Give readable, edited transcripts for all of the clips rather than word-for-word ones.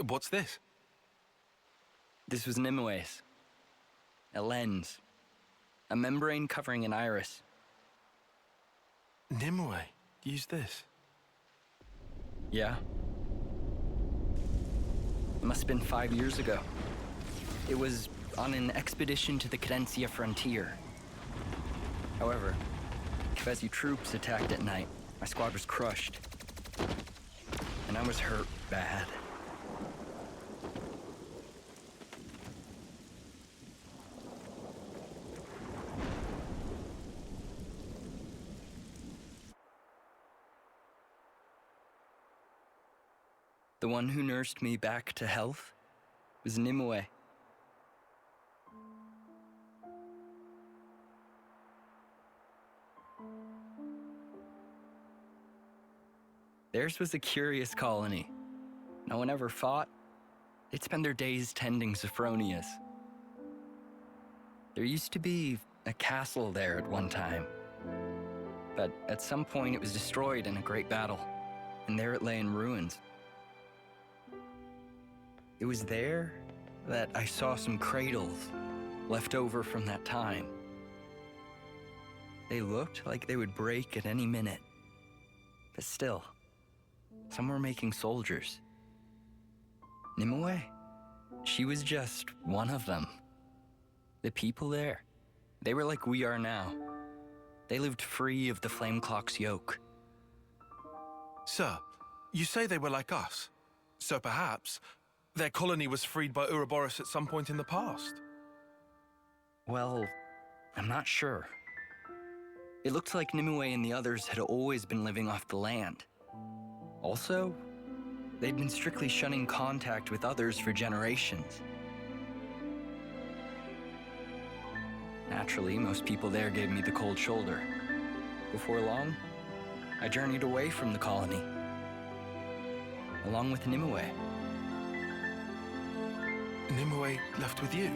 What's this? This was Nimue's. A lens. A membrane covering an iris. Nimue used this? Yeah. It must have been 5 years ago. It was on an expedition to the Cadencia frontier. However, Kefesi troops attacked at night. My squad was crushed. And I was hurt bad. The one who nursed me back to health was Nimue. Theirs was a curious colony. No one ever fought. They'd spend their days tending Sophronias. There used to be a castle there at one time. But at some point it was destroyed in a great battle, and there it lay in ruins. It was there that I saw some cradles left over from that time. They looked like they would break at any minute. But still, some were making soldiers. Nimue, she was just one of them. The people there, they were like we are now. They lived free of the flame clock's yoke. Sir, you say they were like us. So perhaps their colony was freed by Ouroboros at some point in the past. Well, I'm not sure. It looked like Nimue and the others had always been living off the land. Also, they'd been strictly shunning contact with others for generations. Naturally, most people there gave me the cold shoulder. Before long, I journeyed away from the colony, along with Nimue. Nimue left with you?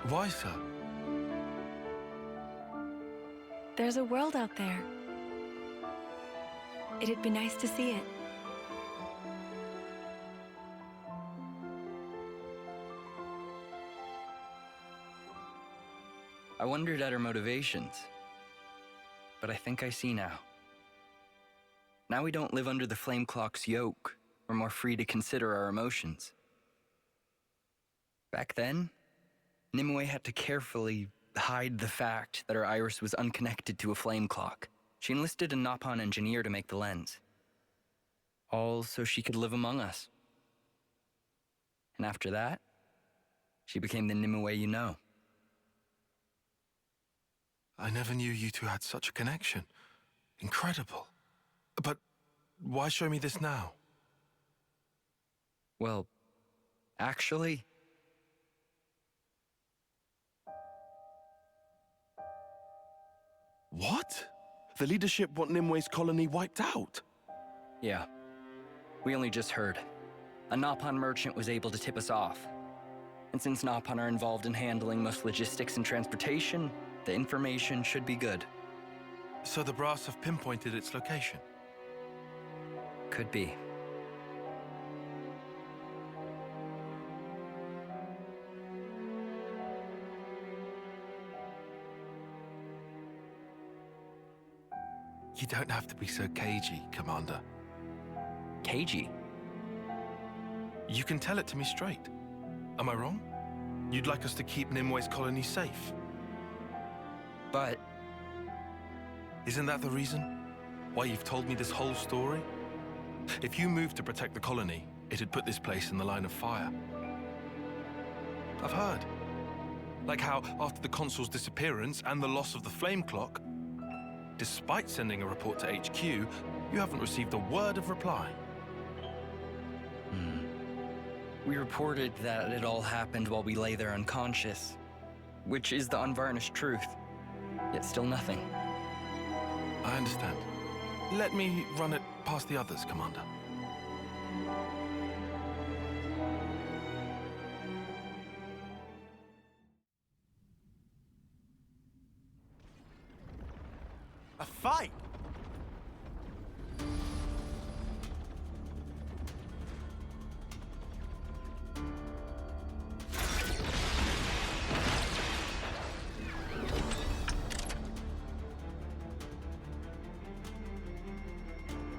Why, sir? There's a world out there. It'd be nice to see it. I wondered at her motivations, but I think I see now. Now we don't live under the flame clock's yoke. We're more free to consider our emotions. Back then, Nimue had to carefully hide the fact that her iris was unconnected to a flame clock. She enlisted a Nopon engineer to make the lens. All so she could live among us. And after that, she became the Nimue you know. I never knew you two had such a connection. Incredible. But why show me this now? Well, actually... What? The leadership want Nimue's colony wiped out? Yeah. We only just heard. A Nopon merchant was able to tip us off. And since Nopon are involved in handling most logistics and transportation, the information should be good. So the brass have pinpointed its location? Could be. You don't have to be so cagey, Commander. Cagey? You can tell it to me straight. Am I wrong? You'd like us to keep Nimue's colony safe? But... Isn't that the reason? Why you've told me this whole story? If you moved to protect the colony, it'd put this place in the line of fire. I've heard. Like how, after the consul's disappearance and the loss of the flame clock, despite sending a report to HQ, you haven't received a word of reply. We reported that it all happened while we lay there unconscious, which is the unvarnished truth, yet still nothing. I understand. Let me run it past the others, Commander. A fight?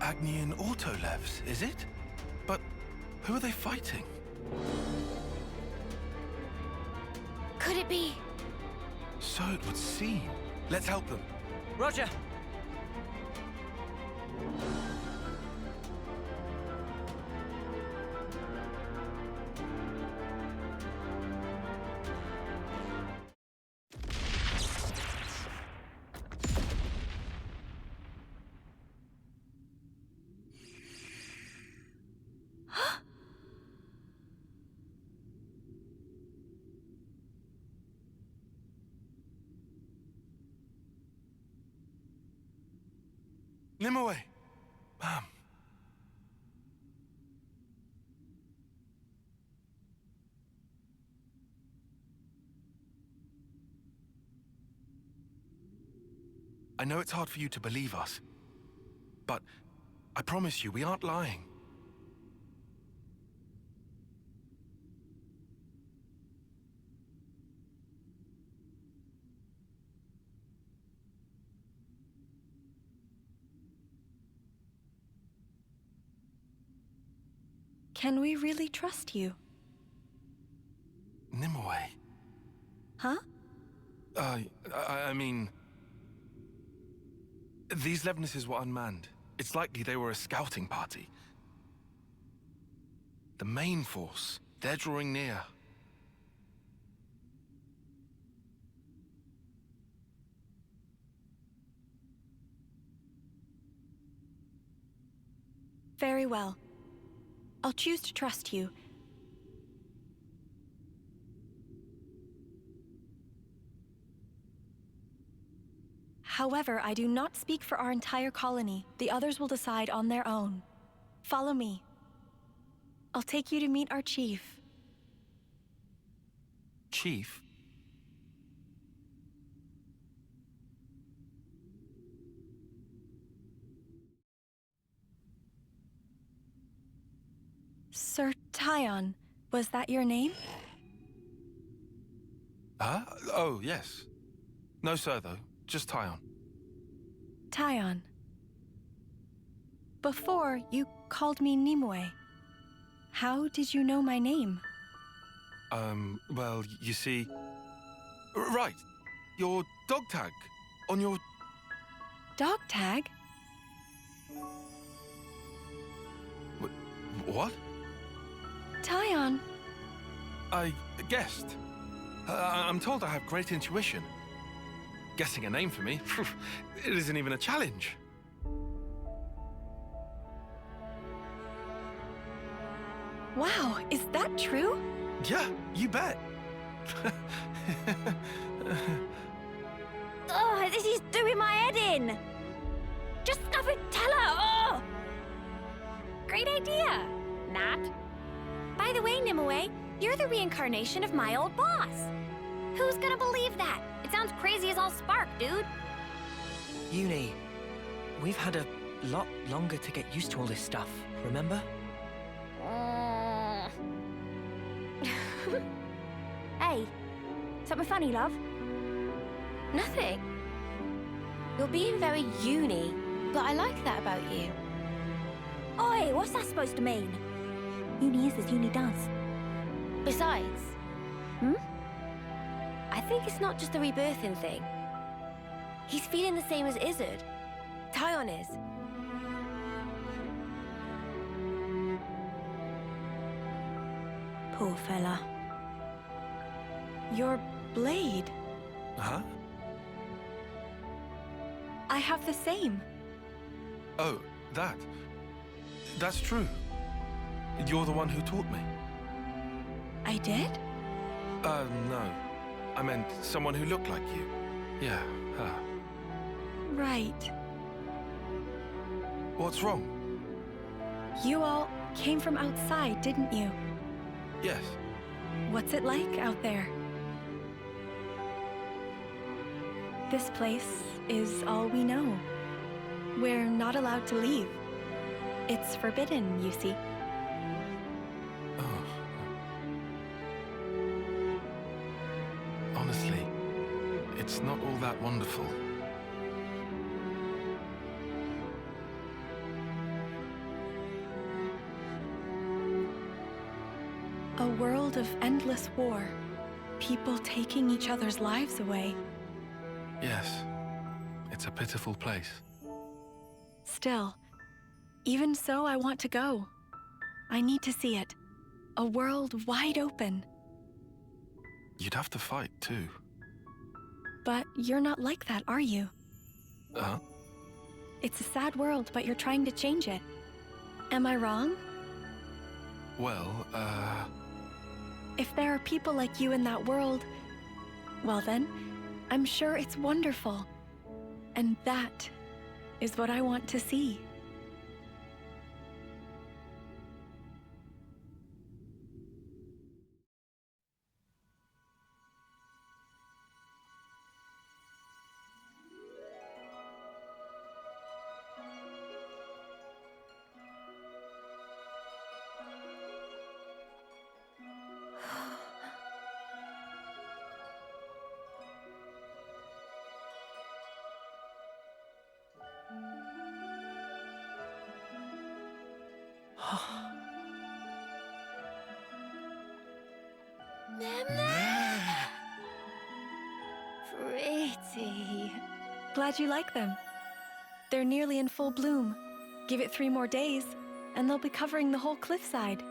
Agnian Autolevs, is it? But who are they fighting? Could it be? So it would seem. Let's help them. Roger. Nimue! Ma'am. I know it's hard for you to believe us, but I promise you, we aren't lying. Can we really trust you? Nimue. Huh? I mean... These Levnesses were unmanned. It's likely they were a scouting party. The main force, they're drawing near. Very well. I'll choose to trust you. However, I do not speak for our entire colony. The others will decide on their own. Follow me. I'll take you to meet our chief. Chief? Sir Taion, was that your name? Huh? Oh, yes. No, sir, though. Just Taion. Taion. Before, you called me Nimue. How did you know my name? Well, you see... Right. Your dog tag. On your... Dog tag? What? Taion. I guessed. I'm told I have great intuition. Guessing a name for me, it isn't even a challenge. Wow, is that true? Yeah, you bet. Oh, this is doing my head in. Just go and tell her. Oh! Great idea, Nat. By the way, Nimue, you're the reincarnation of my old boss. Who's gonna believe that? It sounds crazy as all spark, dude. Uni, we've had a lot longer to get used to all this stuff, remember? Hey, something funny, love? Nothing. You're being very uni, but I like that about you. Oi, what's that supposed to mean? Uni is as uni does. Besides, I think it's not just the rebirthing thing. He's feeling the same as Izzard. Taion is. Poor fella. Your blade. Huh? I have the same. Oh, that. That's true. You're the one who taught me. I did? No. I meant someone who looked like you. Yeah, her. Right. What's wrong? You all came from outside, didn't you? Yes. What's it like out there? This place is all we know. We're not allowed to leave. It's forbidden, you see. Oh. Honestly, it's not all that wonderful. world of endless war. People taking each other's lives away. Yes, it's a pitiful place. Still, even so, I want to go. I need to see it. A world wide open. You'd have to fight, too. But you're not like that, are you? Huh? It's a sad world, but you're trying to change it. Am I wrong? Well, If there are people like you in that world, well then, I'm sure it's wonderful. And that is what I want to see. Pretty. Glad you like them. They're nearly in full bloom. Give it 3 more days, and they'll be covering the whole cliffside.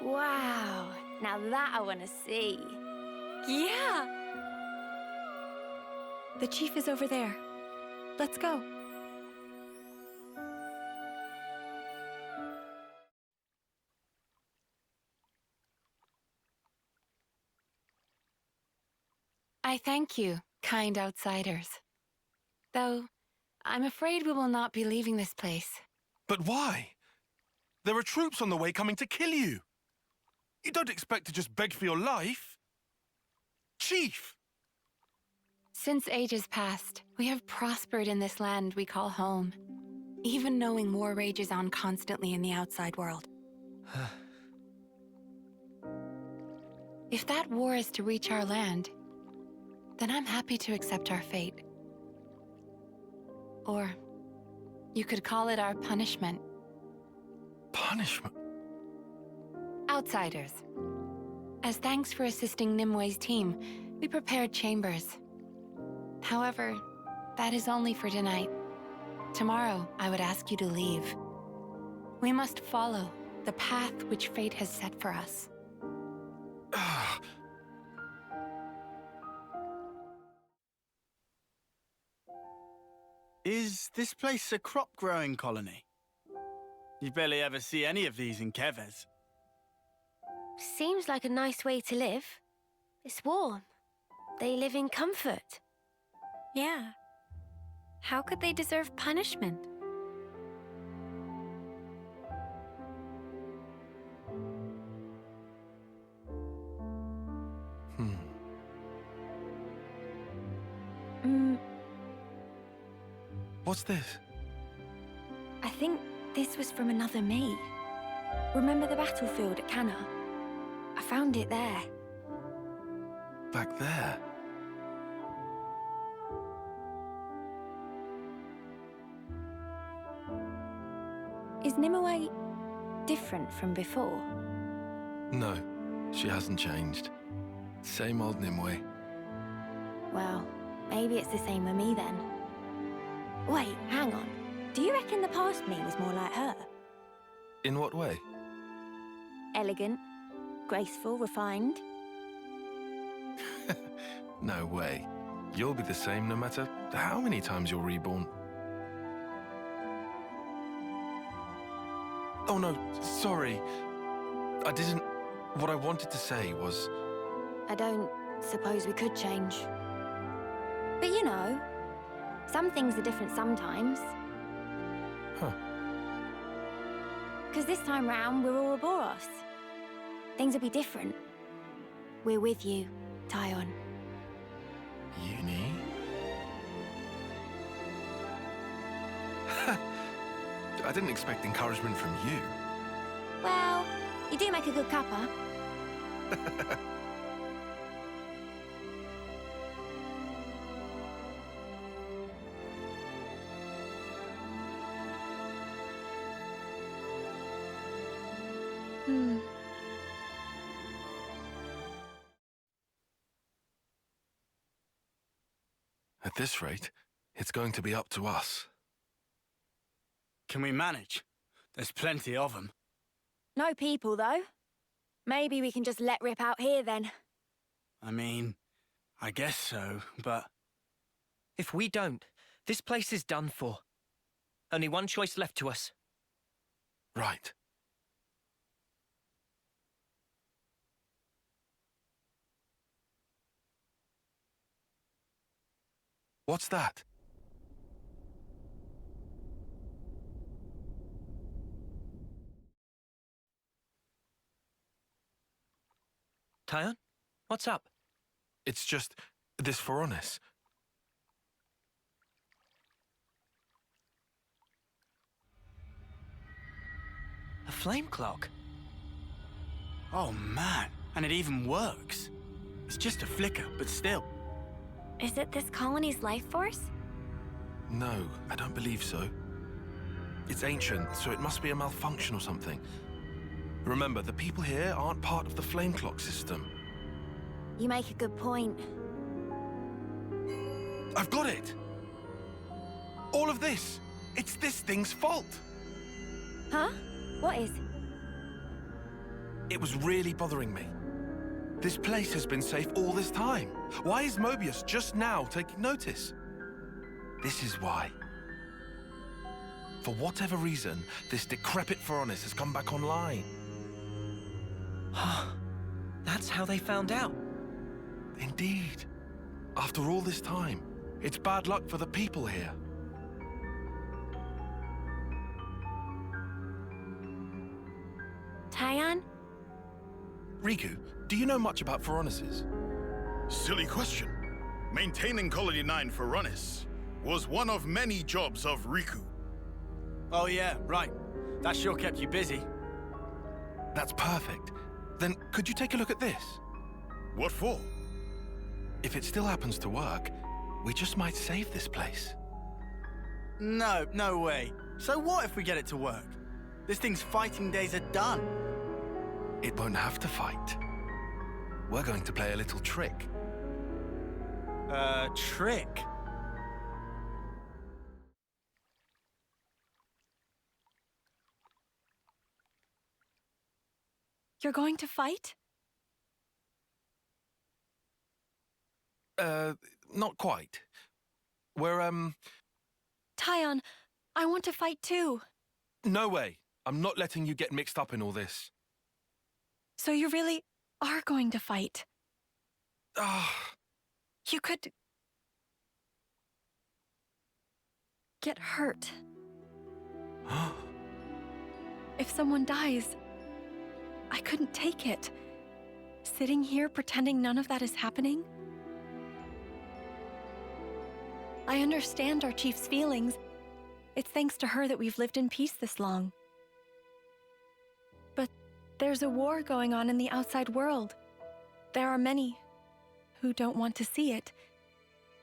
Wow. Now that I want to see. Yeah! The chief is over there. Let's go. I thank you, kind outsiders. Though, I'm afraid we will not be leaving this place. but why? There are troops on the way coming to kill you. You don't expect to just beg for your life. Chief! Since ages past, we have prospered in this land we call home, even knowing war rages on constantly in the outside world. If that war is to reach our land, then I'm happy to accept our fate. Or you could call it our punishment. Punishment? Outsiders. As thanks for assisting Nimue's team, we prepared chambers. However, that is only for tonight. Tomorrow, I would ask you to leave. We must follow the path which fate has set for us. Is this place a crop-growing colony? You barely ever see any of these in Keves. Seems like a nice way to live. It's warm. They live in comfort. Yeah. How could they deserve punishment? What's this? I think this was from another me. Remember the battlefield at Cana? I found it there. Back there? Is Nimue different from before? No, she hasn't changed. Same old Nimue. Well, maybe it's the same with me then. Wait, hang on. Do you reckon the past me was more like her? In what way? Elegant, graceful, refined? No way. You'll be the same no matter how many times you're reborn. Oh no, sorry. I didn't... What I wanted to say was... I don't suppose we could change. But you know, some things are different sometimes. Huh. Because this time round, we're Ouroboros. Things will be different. We're with you, Taion. Uni? I didn't expect encouragement from you. Well, you do make a good cuppa. At this rate, it's going to be up to us. Can we manage? There's plenty of them. No people, though. Maybe we can just let rip out here, then. I mean, I guess so, but... If we don't, this place is done for. Only one choice left to us. Right. What's that? Taion? What's up? It's just this Veronis. A flame clock? Oh man, and it even works. It's just a flicker, but still. Is it this colony's life force? No, I don't believe so. It's ancient, so it must be a malfunction or something. Remember, the people here aren't part of the flame clock system. You make a good point. I've got it! All of this! It's this thing's fault! Huh? What is? It was really bothering me. This place has been safe all this time. Why is Mobius just now taking notice? This is why. For whatever reason, this decrepit Veronis has come back online. That's how they found out. Indeed. After all this time, it's bad luck for the people here. Taion? Riku, do you know much about Veronises? Silly question. Maintaining Colony 9 for Veronis was one of many jobs of Riku. Oh yeah, right. That sure kept you busy. That's perfect. Then could you take a look at this? What for? If it still happens to work, we just might save this place. No, no way. So what if we get it to work? This thing's fighting days are done. It won't have to fight. We're going to play a little trick. Trick? You're going to fight? Not quite. We're, Taion, I want to fight too. No way. I'm not letting you get mixed up in all this. So you really are going to fight? Ah, You could... get hurt. If someone dies, I couldn't take it. Sitting here pretending none of that is happening? I understand our chief's feelings. It's thanks to her that we've lived in peace this long. But there's a war going on in the outside world. There are many who don't want to see it,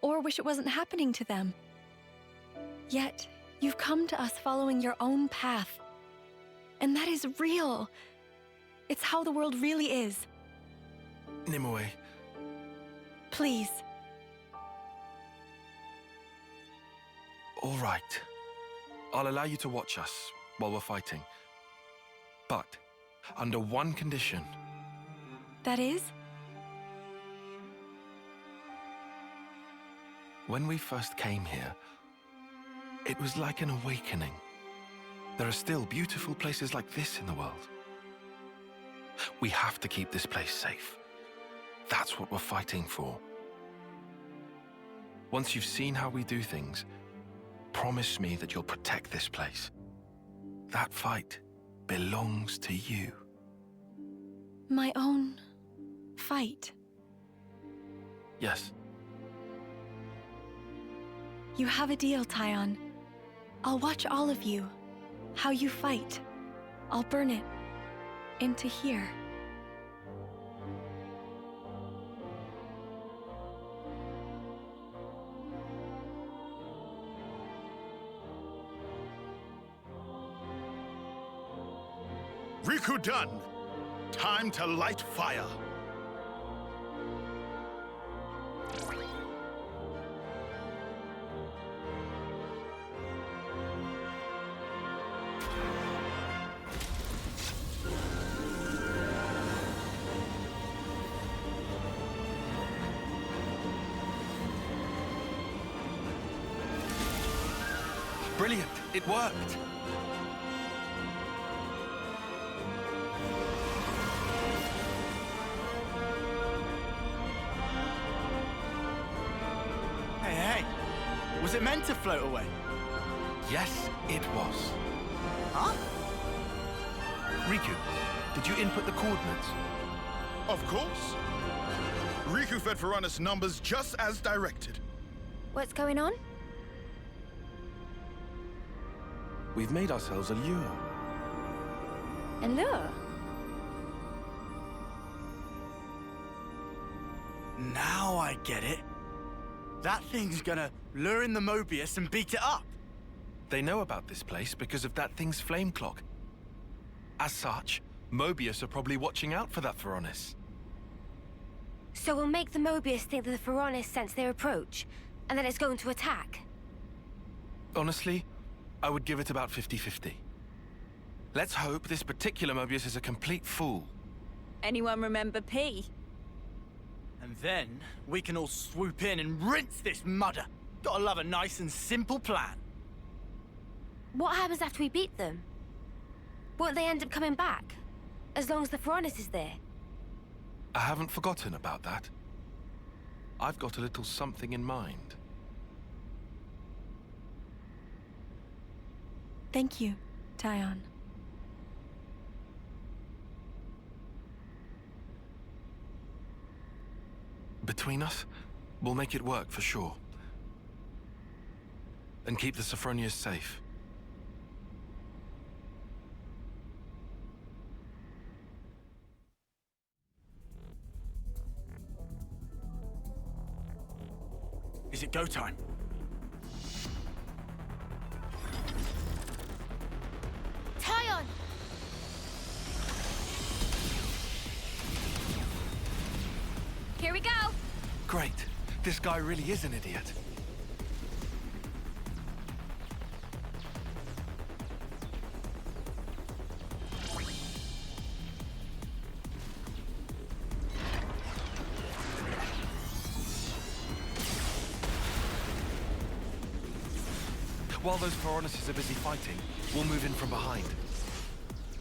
or wish it wasn't happening to them. Yet, you've come to us following your own path. And that is real. It's how the world really is. Nimue, Please. all right. I'll allow you to watch us while we're fighting. But under one condition. That is? When we first came here, it was like an awakening. There are still beautiful places like this in the world. We have to keep this place safe. That's what we're fighting for. Once you've seen how we do things, promise me that you'll protect this place. That fight belongs to you. My own... fight. Yes. You have a deal, Taion. I'll watch all of you. How you fight. I'll burn it. Into here. Riku done. Time to light fire. Brilliant! It worked! Hey, was it meant to float away? Yes, it was. Huh? Riku, did you input the coordinates? Of course. Riku fed Varanus numbers just as directed. What's going on? We've made ourselves a lure. A lure? Now I get it. That thing's gonna lure in the Mobius and beat it up. They know about this place because of that thing's flame clock. As such, Mobius are probably watching out for that Varanus. So we'll make the Mobius think that the Varanus sense their approach, and then it's going to attack. Honestly, I would give it about 50-50. Let's hope this particular Mobius is a complete fool. Anyone remember P? And then we can all swoop in and rinse this mudder. Gotta love a nice and simple plan. What happens after we beat them? Won't they end up coming back? As long as the Varanus is there? I haven't forgotten about that. I've got a little something in mind. Thank you, Taion. Between us, we'll make it work for sure. And keep the Sophronias safe. Is it go time? Taion! Here we go! Great. This guy really is an idiot. While those Varonuses are busy fighting, we'll move in from behind.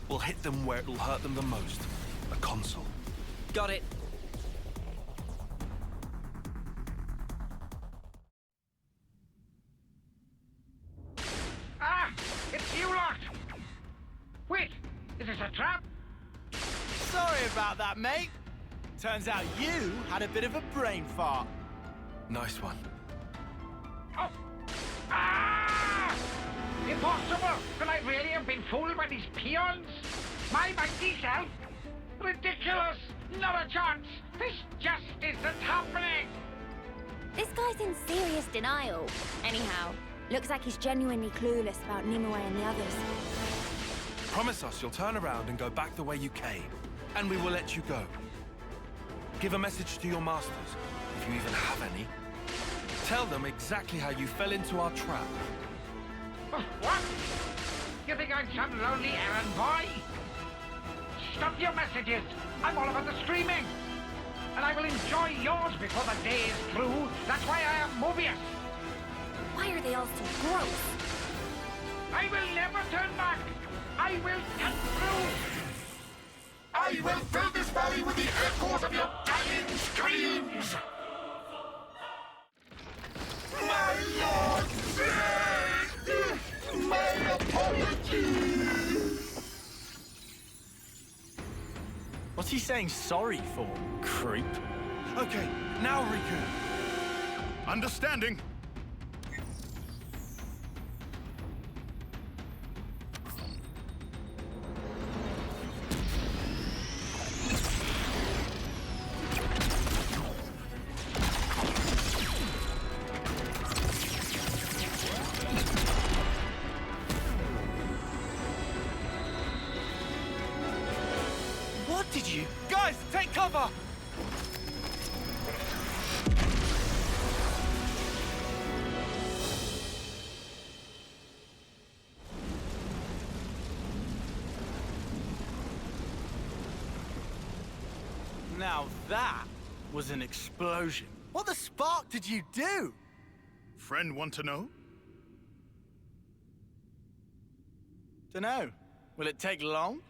We'll hit them where it'll hurt them the most. The console. Got it. Ah! It's you lot! Wait! Is this a trap? Sorry about that, mate. Turns out you had a bit of a brain fart. Nice one. Oh! Ah! Impossible! Could I really have been fooled by these peons? My mighty self? Ridiculous! Not a chance! This just isn't happening! This guy's in serious denial. Anyhow, looks like he's genuinely clueless about Nimue and the others. Promise us you'll turn around and go back the way you came, and we will let you go. Give a message to your masters, if you even have any. Tell them exactly how you fell into our trap. What? You think I'm some lonely errand boy? Stop your messages! I'm all about the screaming! And I will enjoy yours before the day is through. That's why I am Mobius! Why are they all so gross? I will never turn back! I will cut through! I will fill this valley with the echoes of your dying screams! My lord! My apologies! What's he saying sorry for, creep? Okay, now Riku. Understanding. What did you... Guys, take cover! Now that was an explosion. What the spark did you do? Friend want to know? Dunno. Will it take long?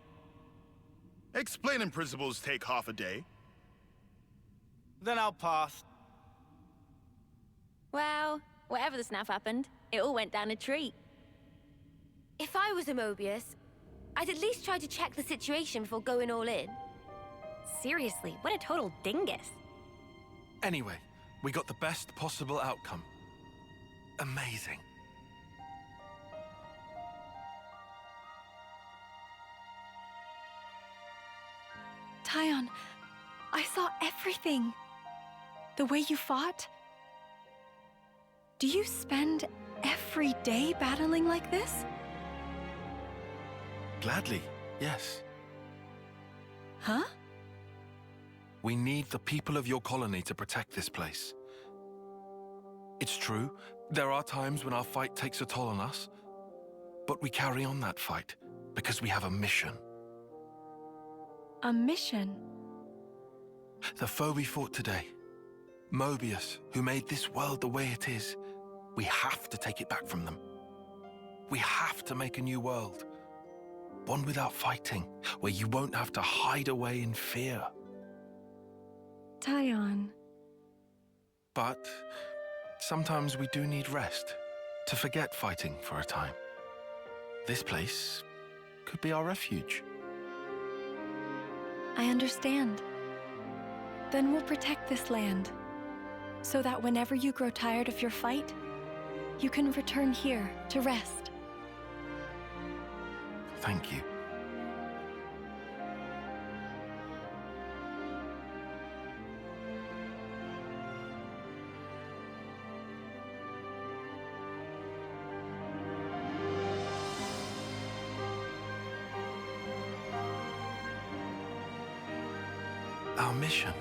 Explaining principles take half a day. Then I'll pass. Well, whatever the snafu happened, it all went down a treat. If I was a Mobius, I'd at least try to check the situation before going all in. Seriously, what a total dingus. Anyway, we got the best possible outcome. Amazing. Taion, I saw everything. The way you fought. Do you spend every day battling like this? Gladly, yes. Huh? We need the people of your colony to protect this place. It's true, there are times when our fight takes a toll on us, but we carry on that fight because we have a mission. A mission? The foe we fought today, Mobius, who made this world the way it is, we have to take it back from them. We have to make a new world. One without fighting, where you won't have to hide away in fear. Taion. But sometimes we do need rest, to forget fighting for a time. This place could be our refuge. I understand. Then we'll protect this land, so that whenever you grow tired of your fight, you can return here to rest. Thank you. Our mission.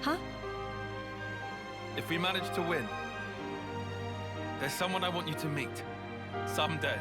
Huh? If we manage to win, there's someone I want you to meet someday.